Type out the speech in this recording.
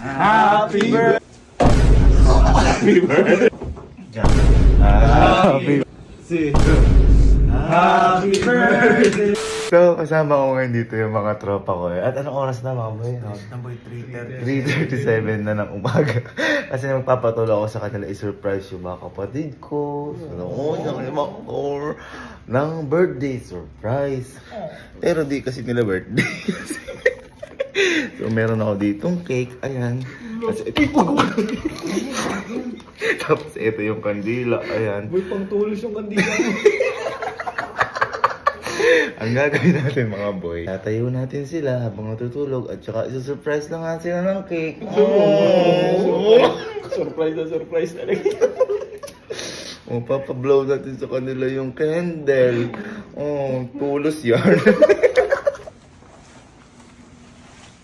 Happy birthday! Happy birthday! Happy birthday! Happy birthday! So, kasama ko ngayon dito yung mga tropa ko eh. At anong oras na mga boy? Number 3:30. 3:37 na ng umaga. Kasi magpapatuloy ako sa kanila i-surprise yung mga kapatid ko. Ng birthday surprise. Pero di kasi nila birthday. So, meron ako ditong cake. Ayan. Tapos ito yung kandila. Ayan. Boy, pang tulos yung kandila. Ang gagawin natin mga boy, tatayo natin sila habang natutulog at saka isa-surprise na nga sila ng cake. Surprise talaga. Papablow natin sa kanila yung candle. Tulos yan.